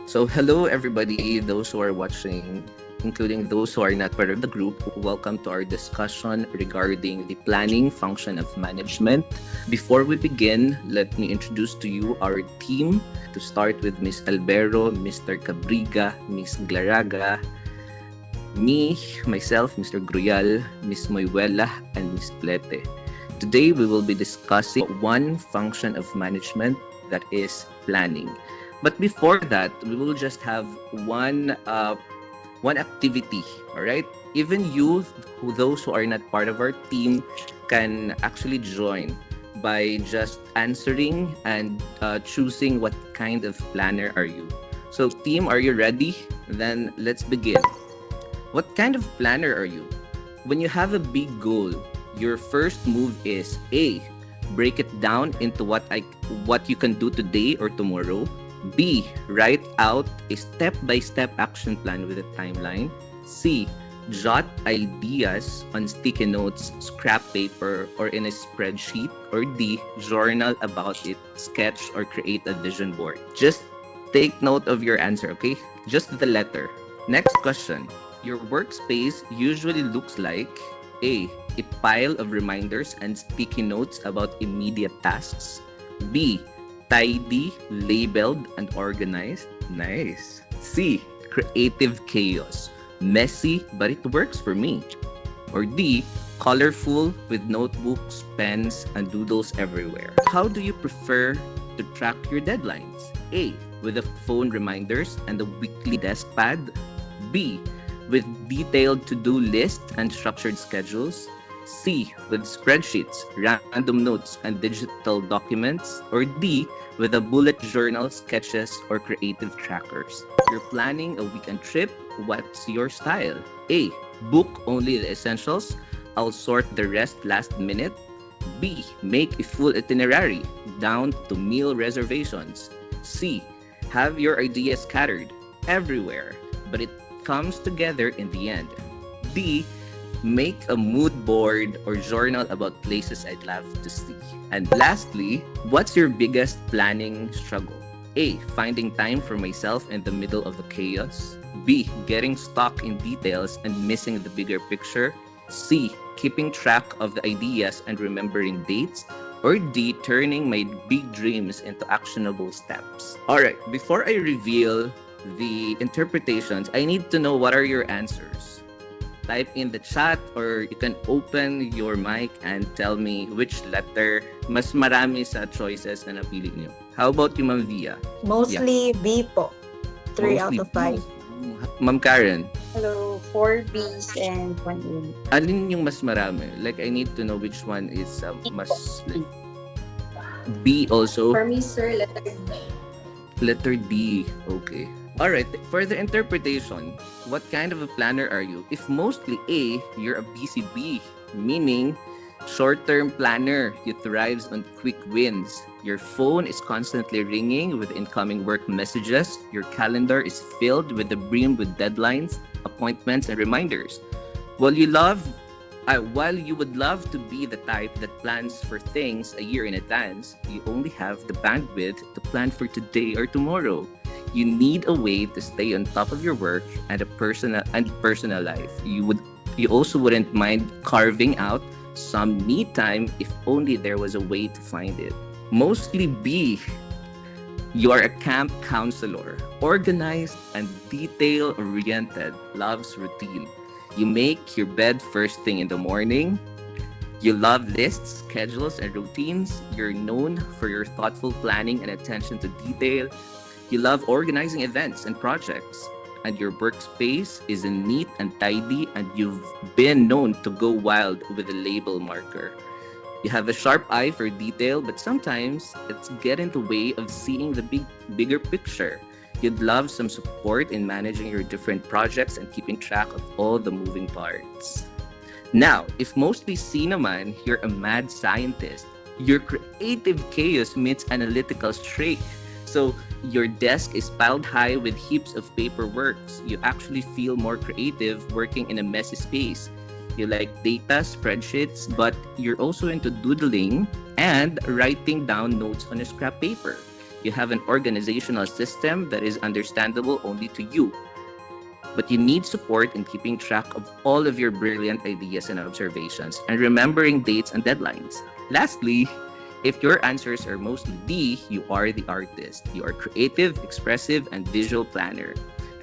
So, hello everybody, those who are watching, including those who are not part of the group. Welcome to our discussion regarding the planning function of management. Before we begin, let me introduce to you our team. To start with Miss Albero, Mr. Cabriga, Miss Glaraga, me, myself, Mr. Gruyal, Miss Moyuela, and Miss Plete. Today we will be discussing one function of management, that is planning. But before that, we will just have one activity. All right. Even you, those who are not part of our team, can actually join by just answering and choosing what kind of planner are you. So, team, are you ready? Then let's begin. What kind of planner are you? When you have a big goal, your first move is A. Break it down into what you can do today or tomorrow. B. Write out a step-by-step action plan with a timeline. C. Jot ideas on sticky notes, scrap paper, or in a spreadsheet. Or D. Journal about it, sketch, or create a vision board. Just take note of your answer, okay? Just the letter. Next question. Your workspace usually looks like A. A pile of reminders and sticky notes about immediate tasks. B. Tidy, labeled, and organized. Nice. C. Creative chaos. Messy, but it works for me. Or D. Colorful with notebooks, pens, and doodles everywhere. How do you prefer to track your deadlines? A. With a phone reminders and a weekly desk pad. B. With detailed to-do lists and structured schedules. C. With spreadsheets, random notes, and digital documents. Or D. With a bullet journal, sketches, or creative trackers. You're planning a weekend trip. What's your style? A. Book only the essentials. I'll sort the rest last minute. B. Make a full itinerary down to meal reservations. C. Have your ideas scattered everywhere, but it comes together in the end. D. Make a mood board or journal about places I'd love to see. And lastly, what's your biggest planning struggle? A. Finding time for myself in the middle of the chaos. B. Getting stuck in details and missing the bigger picture. C. Keeping track of the ideas and remembering dates. Or D. Turning my big dreams into actionable steps. Alright, before I reveal the interpretations, I need to know what are your answers. Type in the chat or you can open your mic and tell me which letter mas marami sa choices na napili niyo. How about you, Ma'am Via? Mostly B po. 3 out Mostly of 5. Ma'am Karen, Hello, 4 Bs and 1 A. alin yung mas marami? Like, I need to know which one is mas... Like, B also? For me, sir, letter D. Letter D. Okay. Alright, for the interpretation, what kind of a planner are you? If mostly A, you're a BCB, meaning short-term planner. You thrives on quick wins. Your phone is constantly ringing with incoming work messages. Your calendar is filled with the brim with deadlines, appointments, and reminders. While you would love to be the type that plans for things a year in advance, you only have the bandwidth to plan for today or tomorrow. You need a way to stay on top of your work and personal life. You also wouldn't mind carving out some me time if only there was a way to find it. Mostly B. You are a camp counselor, organized and detail-oriented, loves routine. You make your bed first thing in the morning. You love lists, schedules, and routines. You're known for your thoughtful planning and attention to detail. You love organizing events and projects. And your workspace is neat and tidy, and you've been known to go wild with a label marker. You have a sharp eye for detail, but sometimes it's get in the way of seeing the bigger picture. You'd love some support in managing your different projects and keeping track of all the moving parts. Now, if mostly C naman, you're a mad scientist. Your creative chaos meets analytical streak. So your desk is piled high with heaps of paperwork. You actually feel more creative working in a messy space. You like data, spreadsheets, but you're also into doodling and writing down notes on a scrap paper. You have an organizational system that is understandable only to you, but you need support in keeping track of all of your brilliant ideas and observations and remembering dates and deadlines. Lastly, if your answers are mostly D, you are the artist. You are creative, expressive, and visual planner.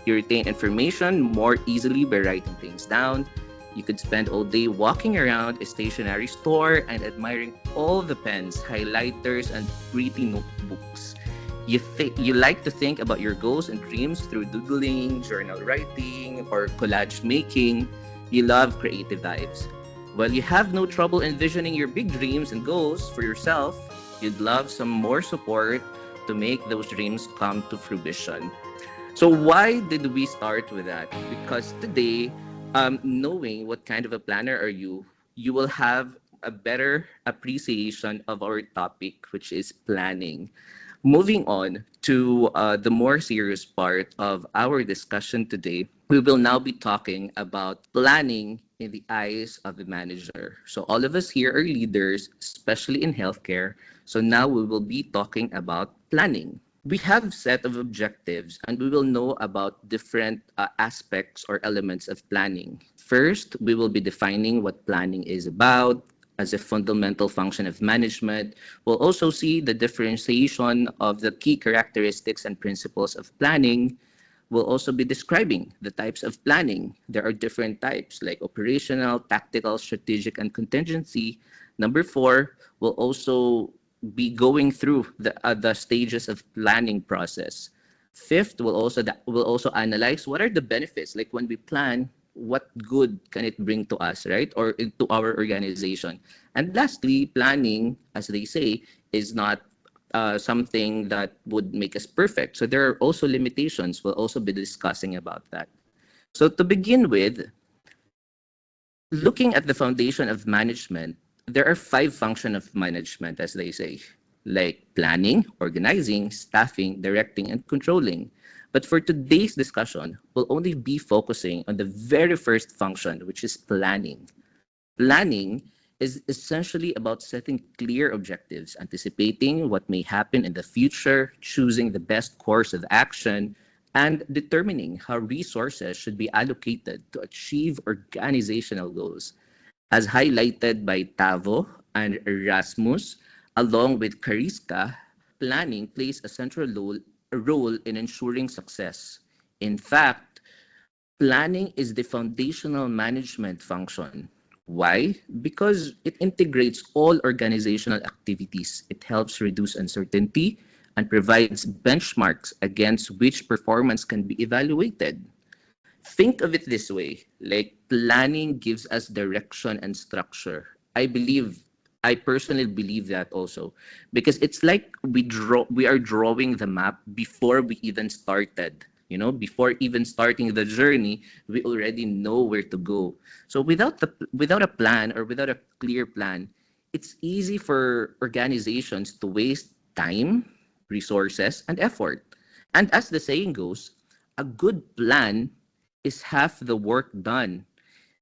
You retain information more easily by writing things down. You could spend all day walking around a stationery store and admiring all the pens, highlighters, and pretty notebooks. You like to think about your goals and dreams through doodling, journal writing, or collage making. You love creative vibes. While you have no trouble envisioning your big dreams and goals for yourself, you'd love some more support to make those dreams come to fruition. So why did we start with that? Because today, knowing what kind of a planner are you, you will have a better appreciation of our topic, which is planning. Moving on to the more serious part of our discussion today, we will now be talking about planning in the eyes of the manager. So all of us here are leaders, especially in healthcare. So now we will be talking about planning. We have set of objectives and we will know about different aspects or elements of planning. First, we will be defining what planning is about as a fundamental function of management. We'll also see the differentiation of the key characteristics and principles of planning. We'll also be describing the types of planning. There are different types like operational, tactical, strategic, and contingency. Number 4, we'll also be going through the stages of planning process. Fifth, we'll also analyze what are the benefits. Like when we plan, what good can it bring to us, right? Or into our organization. And lastly, planning, as they say, is not something that would make us perfect. So there are also limitations. We'll also be discussing about that. So to begin with, looking at the foundation of management, there are 5 functions of management, as they say, like planning, organizing, staffing, directing, and controlling. But for today's discussion, we'll only be focusing on the very first function, which is planning. Planning is essentially about setting clear objectives, anticipating what may happen in the future, choosing the best course of action, and determining how resources should be allocated to achieve organizational goals. As highlighted by Tavo and Erasmus, along with Kariska, planning plays a central role in ensuring success. In fact, planning is the foundational management function. Why? Because it integrates all organizational activities. It helps reduce uncertainty and provides benchmarks against which performance can be evaluated. Think of it this way, like planning gives us direction and structure. I personally believe that also, because it's like we are drawing the map before we even started. Before even starting the journey, we already know where to go. So without a plan or without a clear plan, it's easy for organizations to waste time, resources, and effort. And as the saying goes, a good plan is half the work done,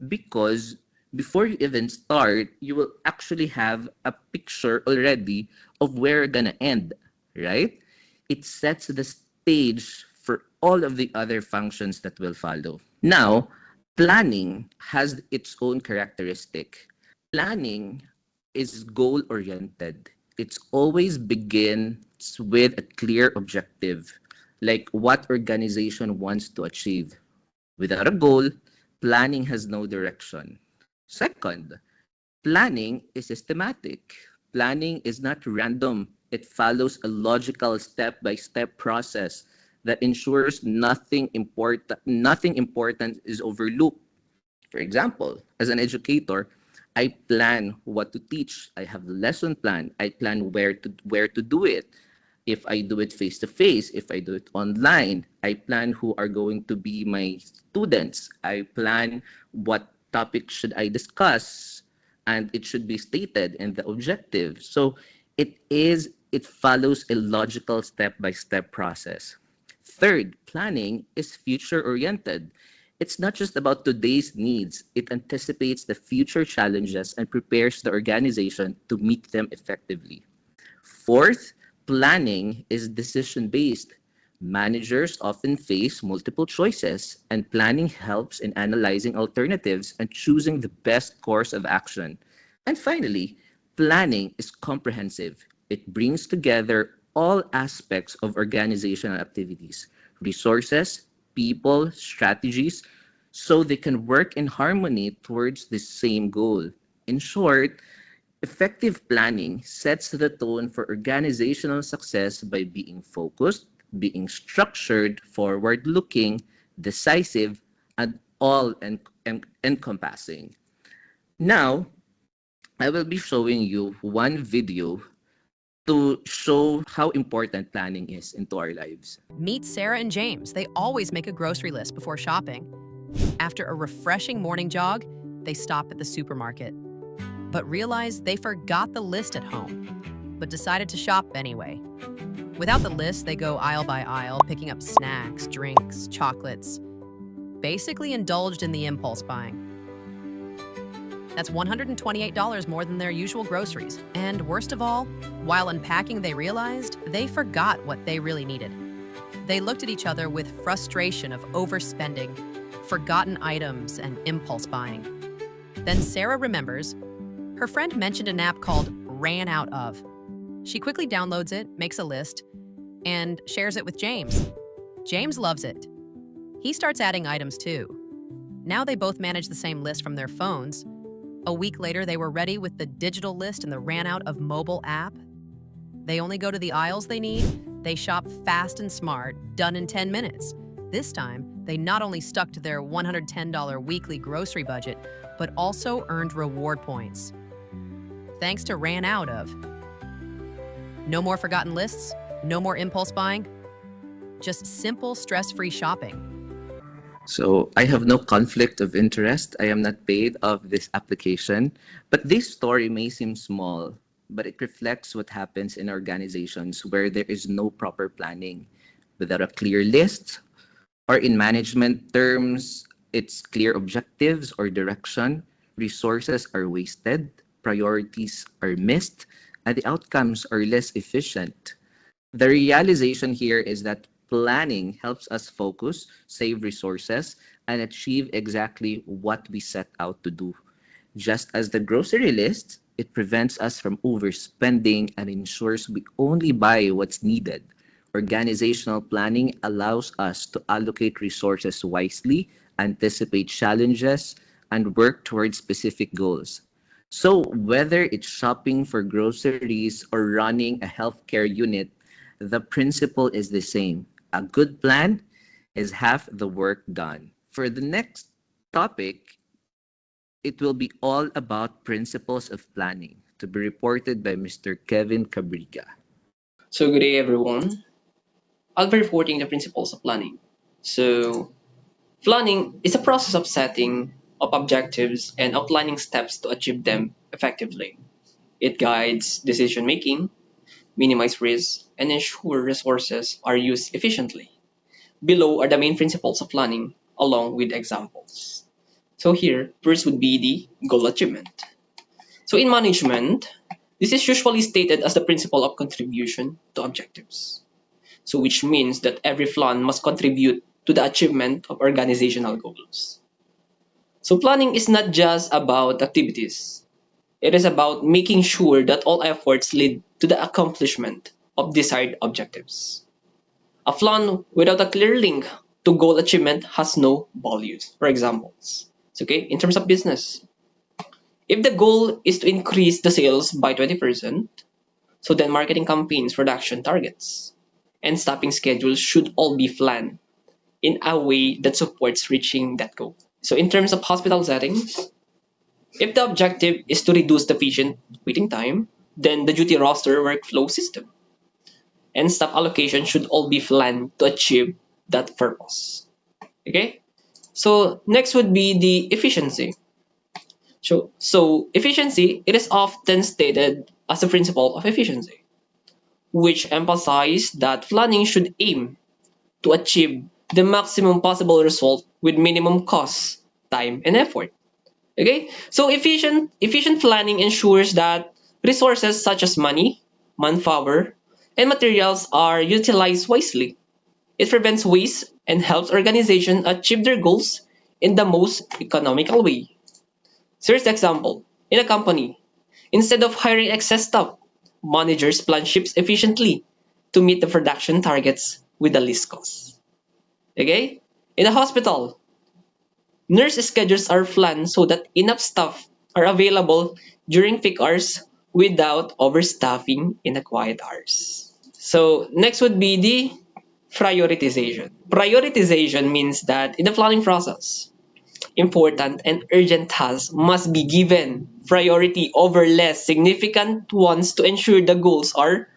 because before you even start, you will actually have a picture already of where you're gonna end, right? It sets the stage for all of the other functions that will follow. Now, planning has its own characteristic. Planning is goal-oriented. It's always begins with a clear objective, like what organization wants to achieve. Without a goal, planning has no direction. Second, planning is systematic. Planning is not random. It follows a logical step-by-step process that ensures nothing important is overlooked. For example, as an educator, I plan what to teach. I have the lesson plan. I plan where to do it. If I do it face to face, if I do it online, I plan who are going to be my students. I plan what topic should I discuss, and it should be stated in the objective. So it follows a logical step-by-step process. Third, planning is future-oriented. It's not just about today's needs. It anticipates the future challenges and prepares the organization to meet them effectively. Fourth, planning is decision based. Managers often face multiple choices, and planning helps in analyzing alternatives and choosing the best course of action. And finally, planning is comprehensive. It brings together all aspects of organizational activities, resources, people, strategies, so they can work in harmony towards the same goal. In short, effective planning sets the tone for organizational success by being focused, being structured, forward looking, decisive, and encompassing. Now, I will be showing you one video to show how important planning is into our lives. Meet Sarah and James. They always make a grocery list before shopping. After a refreshing morning jog, they stop at the supermarket, but realize they forgot the list at home, but decided to shop anyway. Without the list, they go aisle by aisle, picking up snacks, drinks, chocolates, basically indulged in the impulse buying. That's $128 more than their usual groceries. And worst of all, while unpacking, they realized they forgot what they really needed. They looked at each other with frustration of overspending, forgotten items, and impulse buying. Then Sarah remembers her friend mentioned an app called Ran Out Of. She quickly downloads it, makes a list, and shares it with James. James loves it. He starts adding items too. Now they both manage the same list from their phones. A week later, they were ready with the digital list and the Ran Out Of mobile app. They only go to the aisles they need. They shop fast and smart, done in 10 minutes. This time, they not only stuck to their $110 weekly grocery budget, but also earned reward points. Thanks to Ran Out Of. No more forgotten lists, no more impulse buying, just simple, stress-free shopping. So I have no conflict of interest. I am not paid of this application. But this story may seem small, but it reflects what happens in organizations where there is no proper planning. Without a clear list, or in management terms, it's clear objectives or direction, resources are wasted, priorities are missed, and the outcomes are less efficient. The realization here is that planning helps us focus, save resources, and achieve exactly what we set out to do. Just as the grocery list, it prevents us from overspending and ensures we only buy what's needed. Organizational planning allows us to allocate resources wisely, anticipate challenges, and work towards specific goals. So, whether it's shopping for groceries or running a healthcare unit, the principle is the same. A good plan is half the work done. For the next topic, it will be all about principles of planning, to be reported by Mr. Kevin Cabriga. So good day everyone. I'll be reporting the principles of planning. So planning is a process of setting up objectives and outlining steps to achieve them effectively. It guides decision making, minimize risk, and ensure resources are used efficiently. Below are the main principles of planning along with examples. So here, first would be the goal achievement. So in management, this is usually stated as the principle of contribution to objectives. So which means that every plan must contribute to the achievement of organizational goals. So planning is not just about activities. It is about making sure that all efforts lead to the accomplishment of desired objectives. A plan without a clear link to goal achievement has no values. For examples, okay, in terms of business, if the goal is to increase the sales by 20%, so then marketing campaigns, production targets, and staffing schedules should all be planned in a way that supports reaching that goal. So in terms of hospital settings, if the objective is to reduce the patient waiting time, then the duty roster workflow system and staff allocation should all be planned to achieve that purpose. Okay? So next would be the efficiency. So efficiency, it is often stated as a principle of efficiency, which emphasizes that planning should aim to achieve the maximum possible result with minimum cost, time, and effort. Okay, so efficient planning ensures that resources such as money, manpower, and materials are utilized wisely. It prevents waste and helps organizations achieve their goals in the most economical way. So here's the example. In a company, instead of hiring excess staff, managers plan shifts efficiently to meet the production targets with the least cost. Okay? In a hospital, nurse schedules are planned so that enough staff are available during peak hours without overstaffing in the quiet hours. So next would be the prioritization. Prioritization means that in the planning process, important and urgent tasks must be given priority over less significant ones to ensure the goals are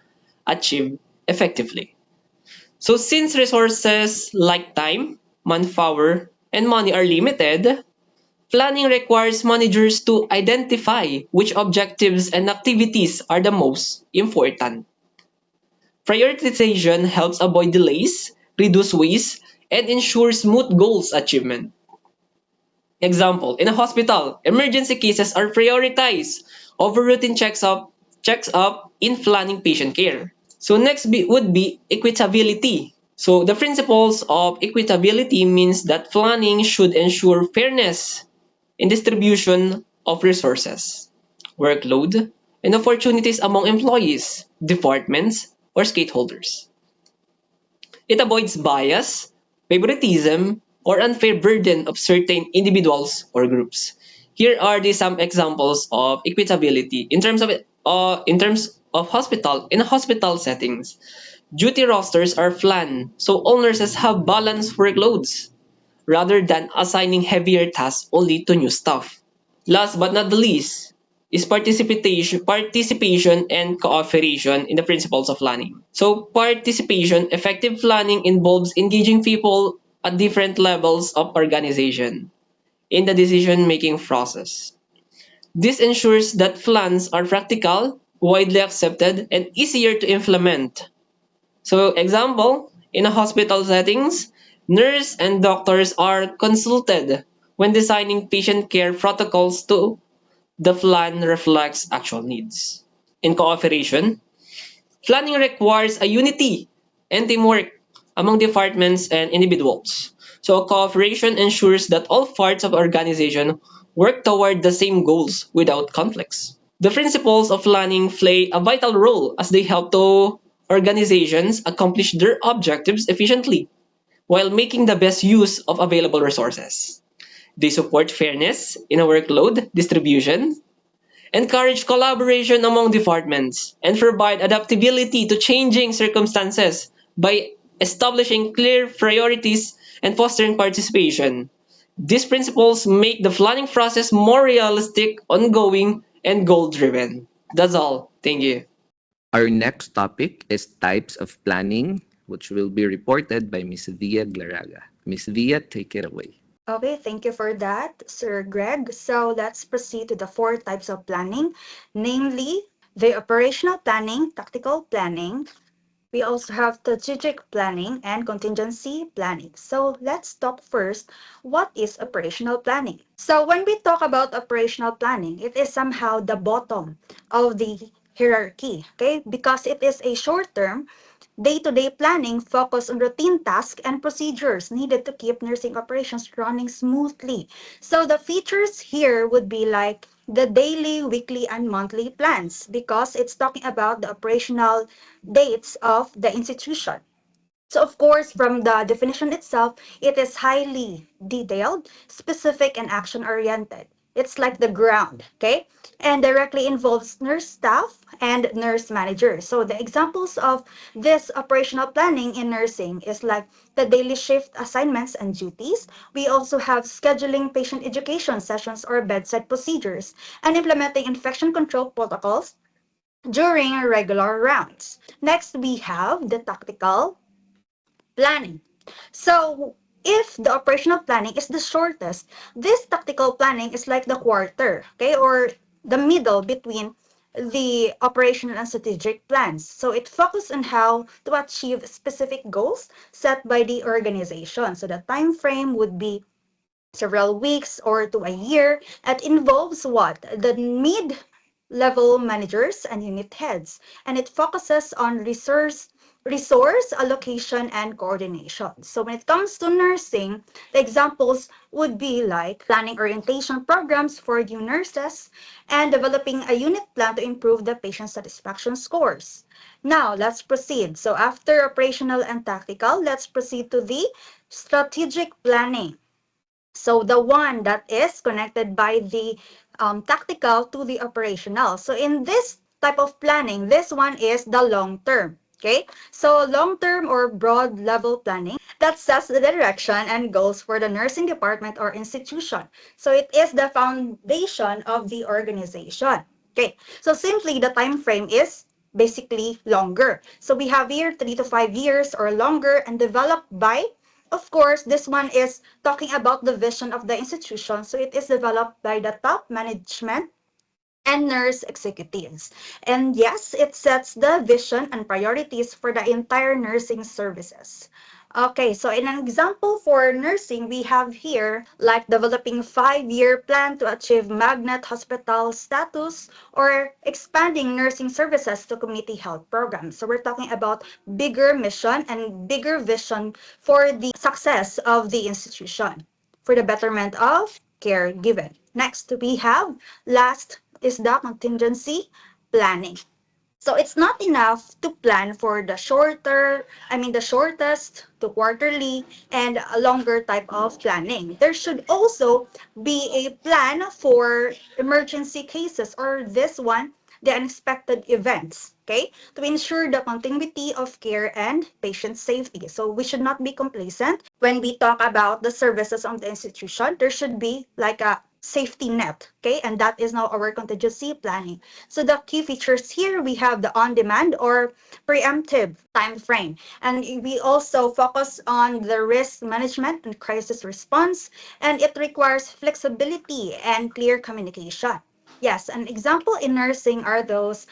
achieved effectively. So since resources like time, manpower, and money are limited, planning requires managers to identify which objectives and activities are the most important. Prioritization helps avoid delays, reduce waste, and ensure smooth goals achievement. Example, in a hospital, emergency cases are prioritized over routine checks up in planning patient care. So next would be equitability. So the principles of equitability means that planning should ensure fairness in distribution of resources, workload, and opportunities among employees, departments, or stakeholders. It avoids bias, favoritism, or unfair burden of certain individuals or groups. Here are some examples of equitability in terms of hospital settings. Duty rosters are planned so all nurses have balanced workloads rather than assigning heavier tasks only to new staff. Last but not the least is participation and cooperation in the principles of planning. So participation, effective planning involves engaging people at different levels of organization in the decision-making process. This ensures that plans are practical, widely accepted, and easier to implement. So example, in a hospital settings, nurse and doctors are consulted when designing patient care protocols to the plan reflects actual needs. In cooperation, planning requires a unity and teamwork among departments and individuals. So cooperation ensures that all parts of organization work toward the same goals without conflicts. The principles of planning play a vital role as they help to organizations accomplish their objectives efficiently while making the best use of available resources. They support fairness in a workload distribution, encourage collaboration among departments, and provide adaptability to changing circumstances by establishing clear priorities and fostering participation. These principles make the planning process more realistic, ongoing, and goal driven. That's all. Thank you. Our next topic is types of planning, which will be reported by Ms. Via Glaraga. Ms. Via, take it away. Okay, thank you for that, Sir Greg. So let's proceed to the four types of planning, namely the operational planning, tactical planning. We also have strategic planning and contingency planning. So let's talk first, what is operational planning? So when we talk about operational planning, it is somehow the bottom of the hierarchy, okay? Because it is a short-term, day-to-day planning focused on routine tasks and procedures needed to keep nursing operations running smoothly. So the features here would be like the daily, weekly, and monthly plans because it's talking about the operational dates of the institution. So of course, from the definition itself, it is highly detailed, specific, and action-oriented. It's like the ground, okay? And directly involves nurse staff and nurse managers. So the examples of this operational planning in nursing is like the daily shift assignments and duties. We also have scheduling patient education sessions or bedside procedures and implementing infection control protocols during regular rounds. Next, we have the tactical planning. So if the operational planning is the shortest, this tactical planning is like the quarter, okay, or the middle between the operational and strategic plans. So it focuses on how to achieve specific goals set by the organization. So the time frame would be several weeks or to a year. It involves what? The mid level managers and unit heads, and it focuses on resource allocation and coordination. So when it comes to nursing, the examples would be like planning orientation programs for new nurses and developing a unit plan to improve the patient satisfaction scores. Now, let's proceed. So after operational and tactical, let's proceed to the strategic planning. So the one that is connected by the tactical to the operational. So in this type of planning, this one is the long term. Okay, so long term or broad level planning that sets the direction and goals for the nursing department or institution. So it is the foundation of the organization. Okay, so simply the time frame is basically longer. So we have here 3 to 5 years or longer and developed by, of course, this one is talking about the vision of the institution. So it is developed by the top management and nurse executives. And yes, it sets the vision and priorities for the entire nursing services. Okay, so in an example for nursing, we have here like developing 5-year plan to achieve magnet hospital status or expanding nursing services to community health programs. So we're talking about bigger mission and bigger vision for the success of the institution for the betterment of care given. Next, we have last is the contingency planning. So it's not enough to plan for the the shortest to quarterly and a longer type of planning. There should also be a plan for emergency cases or this one, the unexpected events, okay, to ensure the continuity of care and patient safety. So we should not be complacent when we talk about the services of the institution. There should be like a safety net, okay, and that is now our contingency planning. So the key features here, we have the on-demand or preemptive time frame, and we also focus on the risk management and crisis response, and it requires flexibility and clear communication. Yes, an example in nursing are those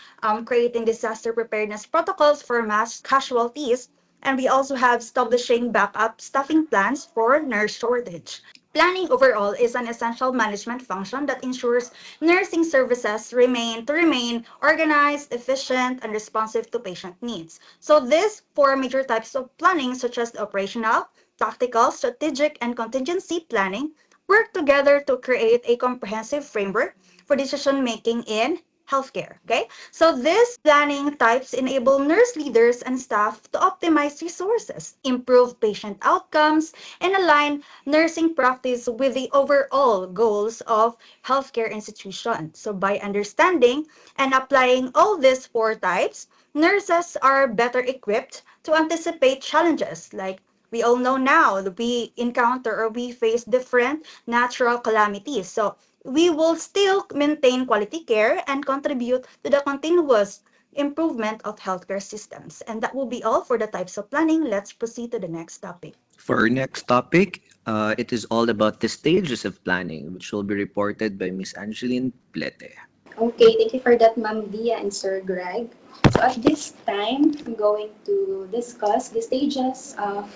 creating disaster preparedness protocols for mass casualties, and we also have establishing backup staffing plans for nurse shortage. Planning overall is an essential management function that ensures nursing services remain organized, efficient, and responsive to patient needs. So these 4 major types of planning, such as the operational, tactical, strategic, and contingency planning, work together to create a comprehensive framework for decision making in healthcare. Okay, so these planning types enable nurse leaders and staff to optimize resources, improve patient outcomes, and align nursing practice with the overall goals of healthcare institutions. So by understanding and applying all these 4 types, nurses are better equipped to anticipate challenges like we all know now that we encounter or we face different natural calamities. So we will still maintain quality care and contribute to the continuous improvement of healthcare systems. And that will be all for the types of planning. Let's proceed to the next topic. For our next topic, it is all about the stages of planning, which will be reported by Miss Angeline Plete. Okay, thank you for that, Ma'am Dia and Sir Greg. So at this time, I'm going to discuss the stages of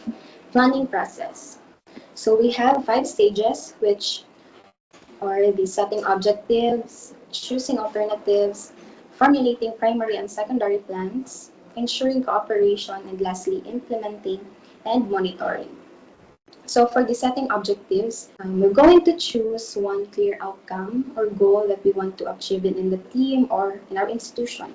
planning process. So we have 5 stages, which are the setting objectives, choosing alternatives, formulating primary and secondary plans, ensuring cooperation, and lastly, implementing and monitoring. So for the setting objectives, we're going to choose one clear outcome or goal that we want to achieve in the team or in our institution.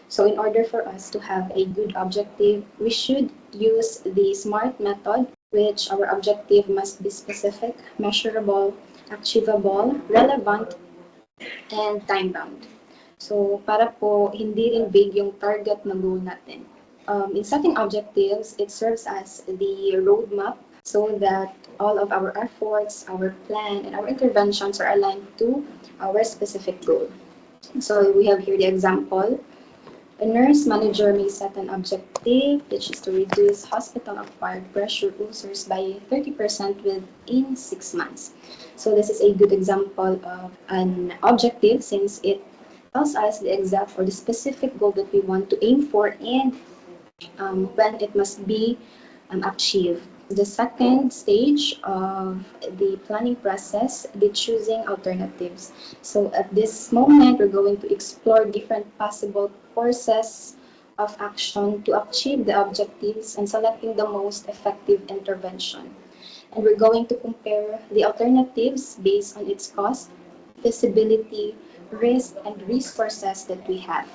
So in order for us to have a good objective, we should use the SMART method, which our objective must be specific, measurable, achievable, relevant, and time-bound. So para po hindi rin big yung target na goal natin. In setting objectives, it serves as the roadmap so that all of our efforts, our plan, and our interventions are aligned to our specific goal. So we have here the example. A nurse manager may set an objective, which is to reduce hospital-acquired pressure ulcers by 30% within 6 months. So this is a good example of an objective since it tells us the exact or the specific goal that we want to aim for and when it must be achieved. the second stage of the planning process, the choosing alternatives. So at this moment, we're going to explore different possible courses of action to achieve the objectives and selecting the most effective intervention. And we're going to compare the alternatives based on its cost, feasibility, risk, and resources that we have.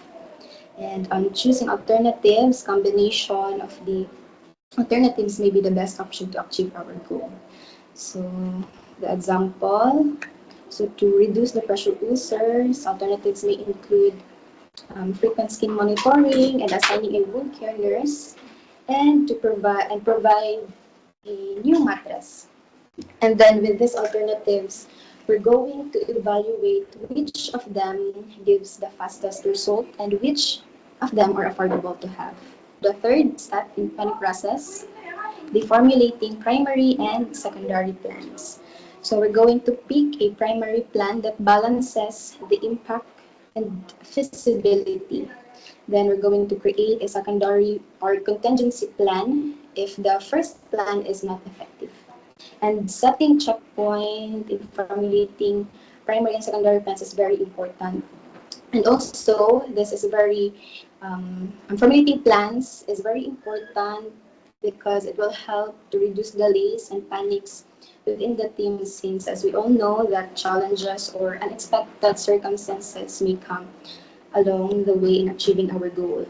And on choosing alternatives, combination of the alternatives may be the best option to achieve our goal. So the example, so to reduce the pressure ulcers, alternatives may include frequent skin monitoring and assigning a wound care nurse, and to provide a new mattress. And then with these alternatives, we're going to evaluate which of them gives the fastest result and which of them are affordable to have. The third step in planning process, the formulating primary and secondary plans. So we're going to pick a primary plan that balances the impact and feasibility. Then we're going to create a secondary or contingency plan if the first plan is not effective. And setting checkpoint in formulating primary and secondary plans is very important. And also, this is very, formulating plans is very important because it will help to reduce delays and panics within the team, since as we all know that challenges or unexpected circumstances may come along the way in achieving our goal.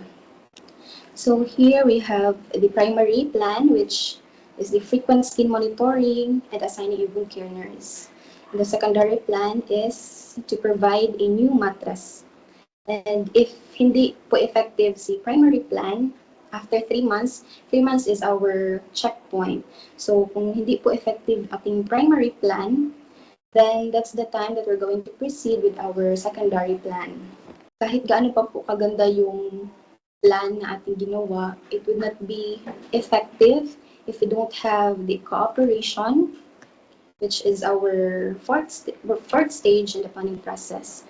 So here we have the primary plan, which is the frequent skin monitoring and assigning a wound care nurse. And the secondary plan is to provide a new mattress. And if hindi po effective si primary plan, after 3 months is our checkpoint. So kung hindi po effective ating primary plan, then that's the time that we're going to proceed with our secondary plan. Kahit gaano pa po kaganda yung plan na ating ginawa, it would not be effective if we don't have the cooperation, which is our fourth stage in the planning process,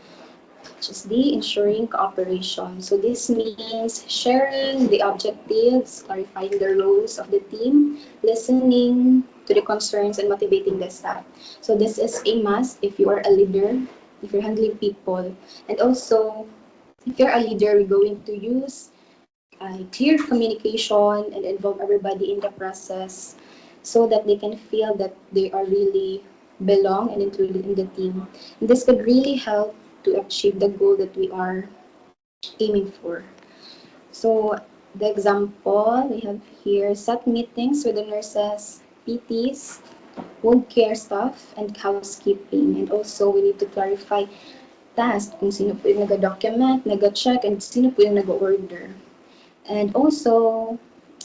which is the ensuring cooperation. So this means sharing the objectives, clarifying the roles of the team, listening to the concerns, and motivating the staff. So this is a must if you are a leader, if you're handling people. And also, if you're a leader, we're going to use clear communication and involve everybody in the process so that they can feel that they are really belong and included in the team. And this could really help to achieve the goal that we are aiming for. So the example we have here, set meetings with the nurses, PTs, wound care staff, and housekeeping. And also we need to clarify tasks kung sino po yung nag-document, nag-check, and sino po yung nag-order. And also,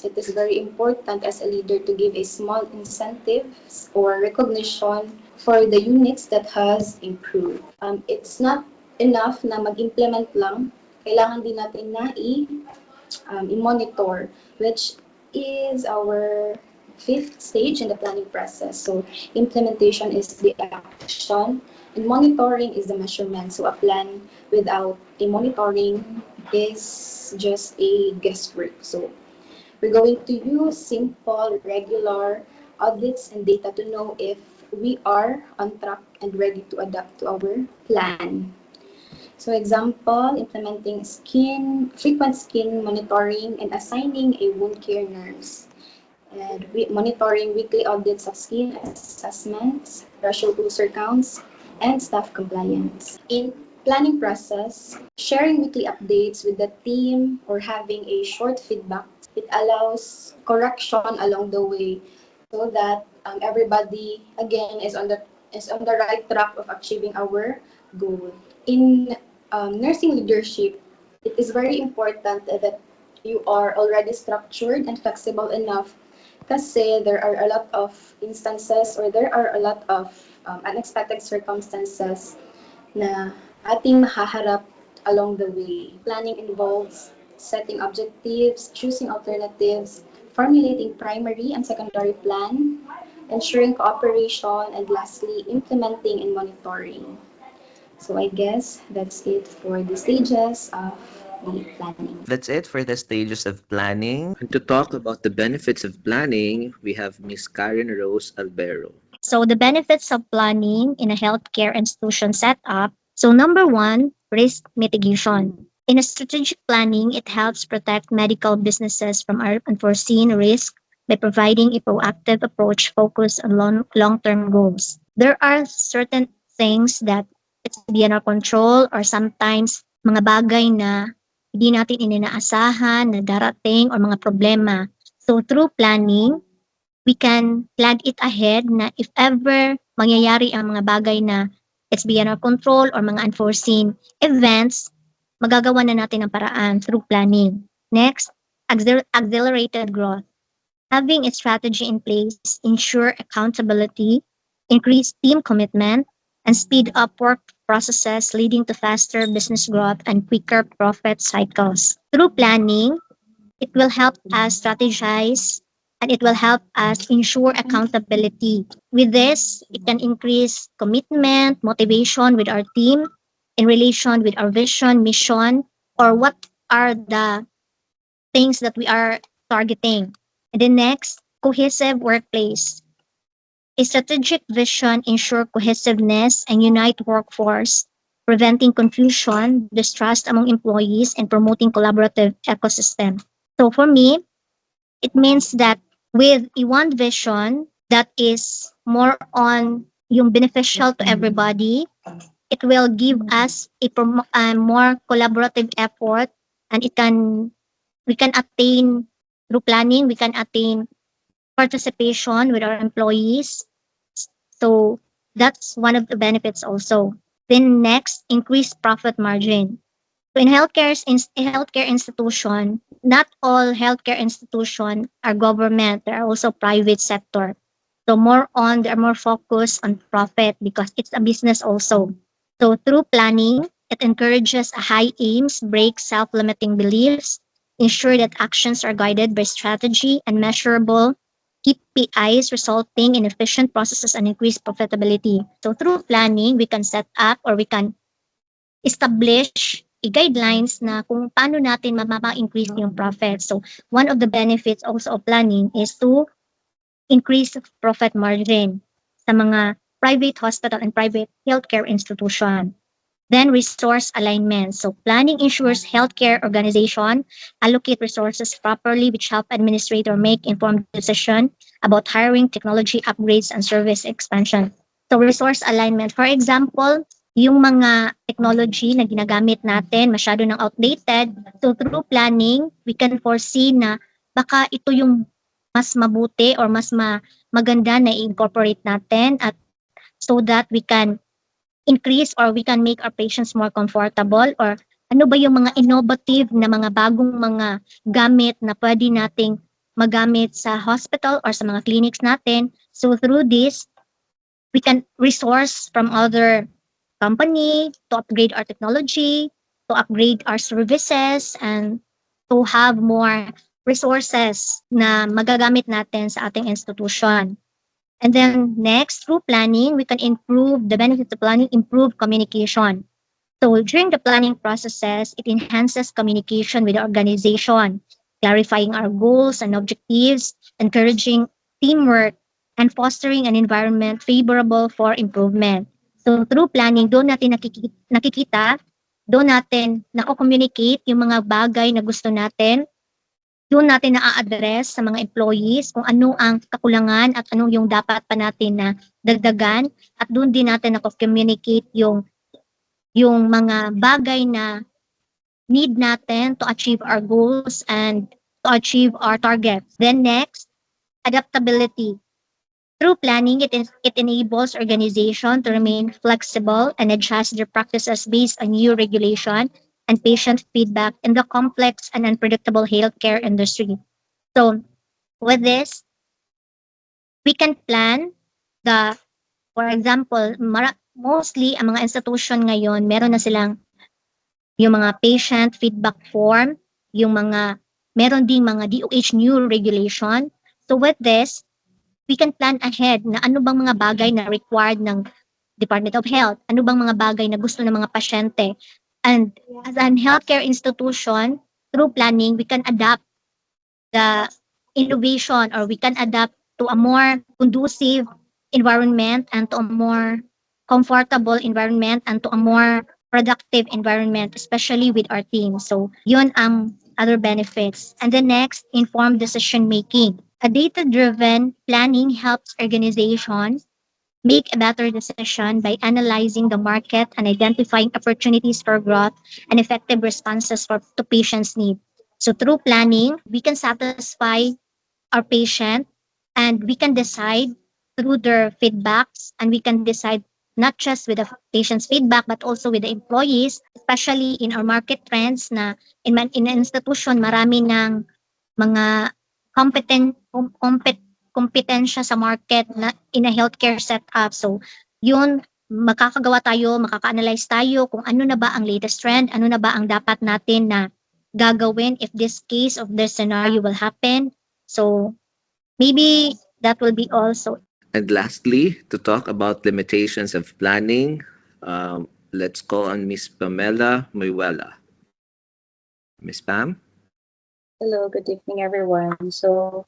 it is very important as a leader to give a small incentives or recognition for the units that has improved. It's not enough na mag-implement lang. Kailangan din natin na i-monitor, which is our fifth stage in the planning process. So implementation is the action and monitoring is the measurement. So a plan without a monitoring is just a guesswork. So we're going to use simple, regular audits and data to know if we are on track and ready to adapt to our plan. So example, implementing frequent skin monitoring and assigning a wound care nurse. And monitoring weekly audits of skin assessments, pressure ulcer counts, and staff compliance. In planning process, sharing weekly updates with the team or having a short feedback, it allows correction along the way so that everybody again is on the right track of achieving our goal. In nursing leadership, it is very important that you are already structured and flexible enough kasi there are a lot of instances or there are a lot of unexpected circumstances na ating mahaharap along the way. Planning involves setting objectives, choosing alternatives, formulating primary and secondary plan, ensuring cooperation, and lastly, implementing and monitoring. So I guess that's it for the stages of the planning. That's it for the stages of planning. To talk about the benefits of planning, we have Miss Karen Rose Albero. So the benefits of planning in a healthcare institution setup. So number one, risk mitigation. In a strategic planning, it helps protect medical businesses from unforeseen risk by providing a proactive approach focused on long-term goals. There are certain things that it's beyond our control or sometimes mga bagay na hindi natin inaasahan na darating or mga problema. So through planning, we can plan it ahead na if ever mangyayari ang mga bagay na it's beyond our control or mga unforeseen events, magagawa na natin ang paraan through planning. Next, accelerated growth. Having a strategy in place ensure accountability, increase team commitment, and speed up work processes leading to faster business growth and quicker profit cycles. Through planning, it will help us strategize and it will help us ensure accountability. With this, it can increase commitment, motivation with our team in relation with our vision, mission, or what are the things that we are targeting. And then next, cohesive workplace. A strategic vision ensure cohesiveness and unite workforce, preventing confusion, distrust among employees, and promoting collaborative ecosystem. So for me, it means that with a one vision that is more on yung beneficial to everybody, it will give us a more collaborative effort and we can attain through planning, we can attain participation with our employees. So that's one of the benefits also. Then next, increase profit margin. So in healthcare institution, not all healthcare institution are government. There are also private sector. So they're more focused on profit because it's a business also. So through planning, it encourages high aims, breaks self-limiting beliefs, ensure that actions are guided by strategy and measurable KPIs resulting in efficient processes and increased profitability. So through planning, we can set up or we can establish guidelines na kung paano natin mama-increase yung profit. So one of the benefits also of planning is to increase profit margin sa mga private hospital and private healthcare institution. Then resource alignment. So planning ensures healthcare organization allocate resources properly which help administrator make informed decision about hiring, technology upgrades, and service expansion. So resource alignment. For example, yung mga technology na ginagamit natin masyado ng outdated. So through planning, we can foresee na baka ito yung mas mabuti or mas maganda na i-incorporate natin at so that we can increase or we can make our patients more comfortable or ano ba yung mga innovative na mga bagong mga gamit na pwede nating magamit sa hospital or sa mga clinics natin. So through this, we can resource from other company to upgrade our technology, to upgrade our services, and to have more resources na magagamit natin sa ating institution. And then next, through planning, we can improve the benefits of planning, improve communication. So during the planning processes, it enhances communication with the organization, clarifying our goals and objectives, encouraging teamwork, and fostering an environment favorable for improvement. So through planning, doon natin nakikita, doon natin nako-communicate yung mga bagay na gusto natin, doon natin na-address sa mga employees kung ano ang kakulangan at ano yung dapat pa natin na dagdagan at doon din natin nako-communicate yung mga bagay na need natin to achieve our goals and to achieve our targets. Then next, adaptability. Through planning, it enables organization to remain flexible and adjust their practices based on new regulation and patient feedback in the complex and unpredictable healthcare industry. So, with this, we can plan for example, mostly ang mga institution ngayon, meron na silang yung mga patient feedback form, meron ding mga DOH new regulation. So with this, we can plan ahead na ano bang mga bagay na required ng Department of Health, ano bang mga bagay na gusto ng mga pasyente, And as an healthcare institution, through planning, we can adapt the innovation, or we can adapt to a more conducive environment and to a more comfortable environment and to a more productive environment, especially with our team. So, yun ang other benefits. And the next, informed decision making. A data-driven planning helps organizations make a better decision by analyzing the market and identifying opportunities for growth and effective responses to patients' needs. So through planning, we can satisfy our patient, and we can decide through their feedbacks, and we can decide not just with the patient's feedback but also with the employees, especially in our market trends na in an institution marami ng mga kompetensya sa market na in a healthcare setup. So, yun, makakagawa tayo, makaka-analyze tayo kung ano na ba ang latest trend, ano na ba ang dapat natin na gagawin if this case of this scenario will happen. So, maybe that will be also. And lastly, to talk about limitations of planning, let's call on Miss Pamela Muyuela. Miss Pam? Hello, good evening, everyone. So,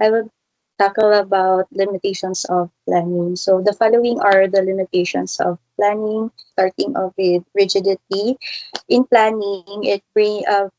I will tackle about limitations of planning. So, the following are the limitations of planning, starting off with rigidity. In planning,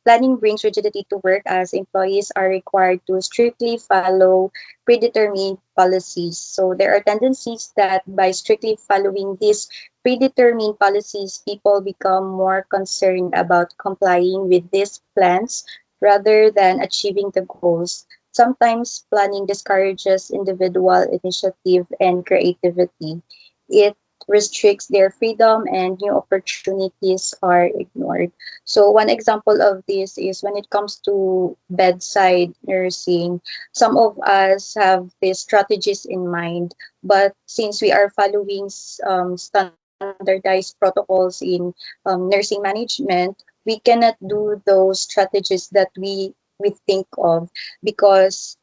planning brings rigidity to work as employees are required to strictly follow predetermined policies. So, there are tendencies that by strictly following these predetermined policies, people become more concerned about complying with these plans rather than achieving the goals. Sometimes planning discourages individual initiative and creativity. It restricts their freedom and new opportunities are ignored. So one example of this is when it comes to bedside nursing. Some of us have these strategies in mind, but since we are following standardized protocols in nursing management, we cannot do those strategies that we think of because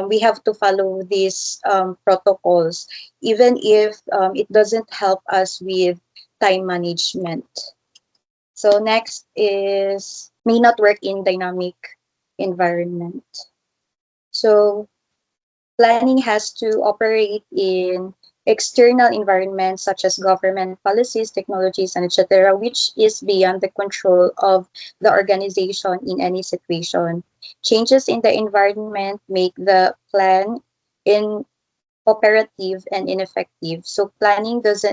we have to follow these protocols, even if it doesn't help us with time management. So next is may not work in dynamic environment. So planning has to operate in external environments such as government policies, technologies, and etc., which is beyond the control of the organization in any situation. Changes in the environment make the plan inoperative and ineffective. So planning does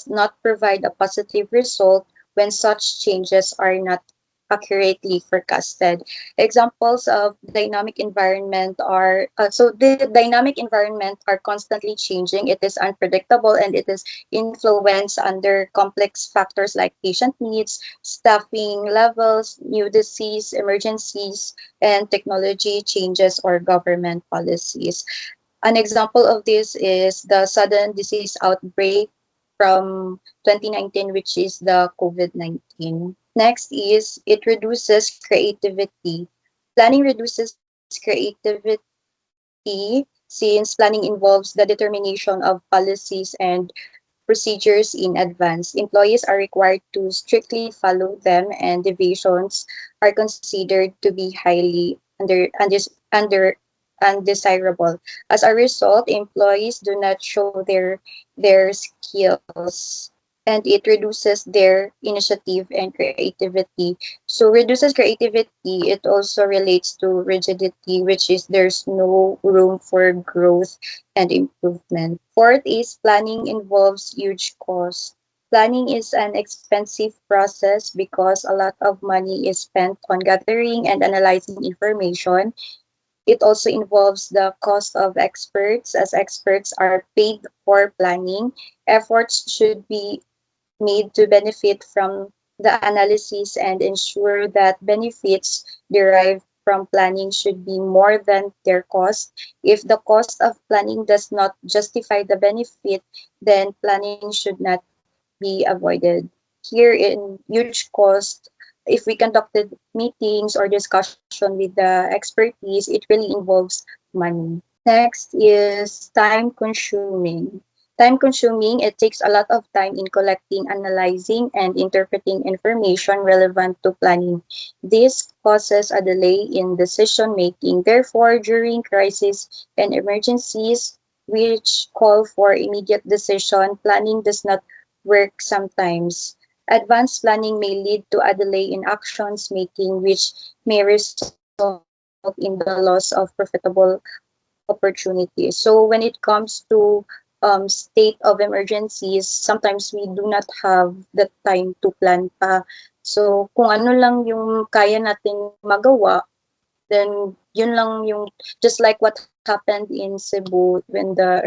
not provide a positive result when such changes are not accurately forecasted. Examples of dynamic environment are the dynamic environment are constantly changing. It is unpredictable and it is influenced under complex factors like patient needs, staffing levels, new disease emergencies, and technology changes or government policies. An example of this is the sudden disease outbreak from 2019, which is the COVID-19. Next is it reduces creativity. Planning reduces creativity since planning involves the determination of policies and procedures in advance. Employees are required to strictly follow them, and deviations are considered to be highly undesirable. As a result, employees do not show their skills, and it reduces their initiative and creativity. So reduces creativity, it also relates to rigidity, which is there's no room for growth and improvement. Fourth is planning involves huge cost. Planning is an expensive process because a lot of money is spent on gathering and analyzing information. It also involves the cost of experts, as experts are paid for planning. Efforts should be made to benefit from the analysis and ensure that benefits derived from planning should be more than their cost. If the cost of planning does not justify the benefit, then planning should not be avoided. Here in huge cost, if we conducted meetings or discussion with the expertise, it really involves money. Next is time consuming. time-consuming. It takes a lot of time in collecting, analyzing, and interpreting information relevant to planning. This causes a delay in decision-making. Therefore, during crises and emergencies, which call for immediate decision, planning does not work sometimes. Advanced planning may lead to a delay in actions making, which may result in the loss of profitable opportunities. So when it comes to state of emergencies, sometimes we do not have the time to plan pa. So kung ano lang yung kaya nating magawa, then yun lang yung, just like what happened in Cebu when the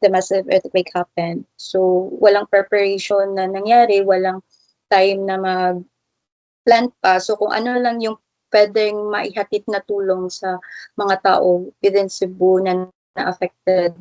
massive earthquake happened. So walang preparation na nangyari, walang time na mag-plan pa. So kung ano lang yung pwedeng maihatid na tulong sa mga tao within Cebu na affected.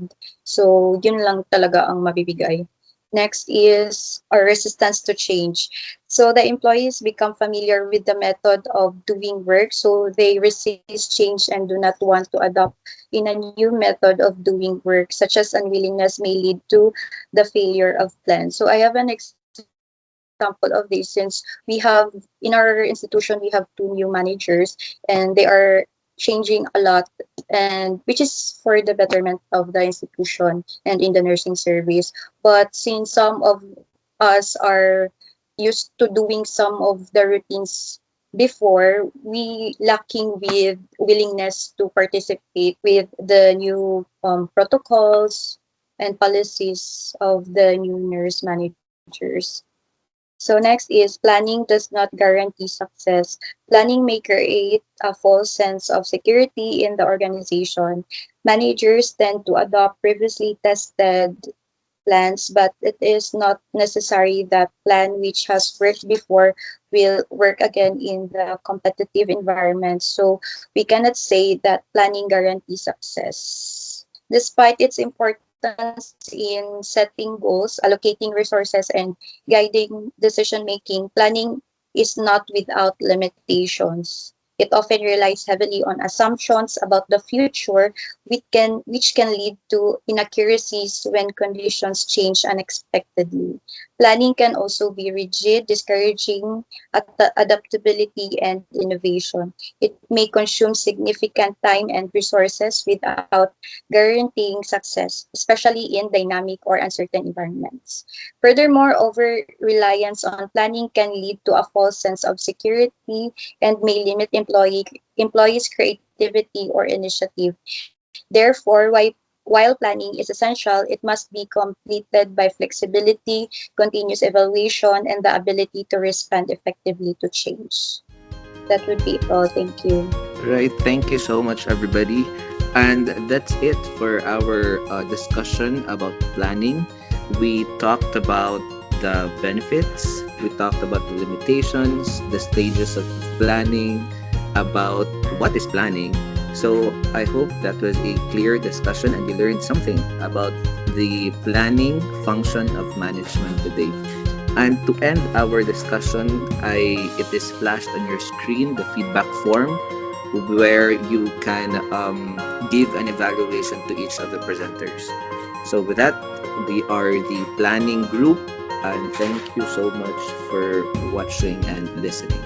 So, yun lang talaga ang mabibigay. Next is our resistance to change. So, the employees become familiar with the method of doing work, so they resist change and do not want to adopt in a new method of doing work, such as unwillingness may lead to the failure of plans. So, I have an example of this, since we have in our institution we have 2 new managers and they are changing a lot, and which is for the betterment of the institution and in the nursing service. But since some of us are used to doing some of the routines before, we lacking with willingness to participate with the new protocols and policies of the new nurse managers. So next is planning does not guarantee success. Planning may create a false sense of security in the organization. Managers tend to adopt previously tested plans, but it is not necessary that plan which has worked before will work again in the competitive environment. So we cannot say that planning guarantees success. Despite its importance in setting goals, allocating resources, and guiding decision making, planning is not without limitations. It often relies heavily on assumptions about the future, which can lead to inaccuracies when conditions change unexpectedly. Planning can also be rigid, discouraging adaptability and innovation. It may consume significant time and resources without guaranteeing success, especially in dynamic or uncertain environments. Furthermore, over-reliance on planning can lead to a false sense of security and may limit employees' creativity or initiative. Therefore, while planning is essential, it must be completed by flexibility, continuous evaluation, and the ability to respond effectively to change. That would be all. Thank you. Right. Thank you so much, everybody. And that's it for our discussion about planning. We talked about the benefits, we talked about the limitations, the stages of planning, about what is planning. So I hope that was a clear discussion and you learned something about the planning function of management today. And to end our discussion, it is flashed on your screen the feedback form where you can give an evaluation to each of the presenters. So with that, we are the planning group, and thank you so much for watching and listening.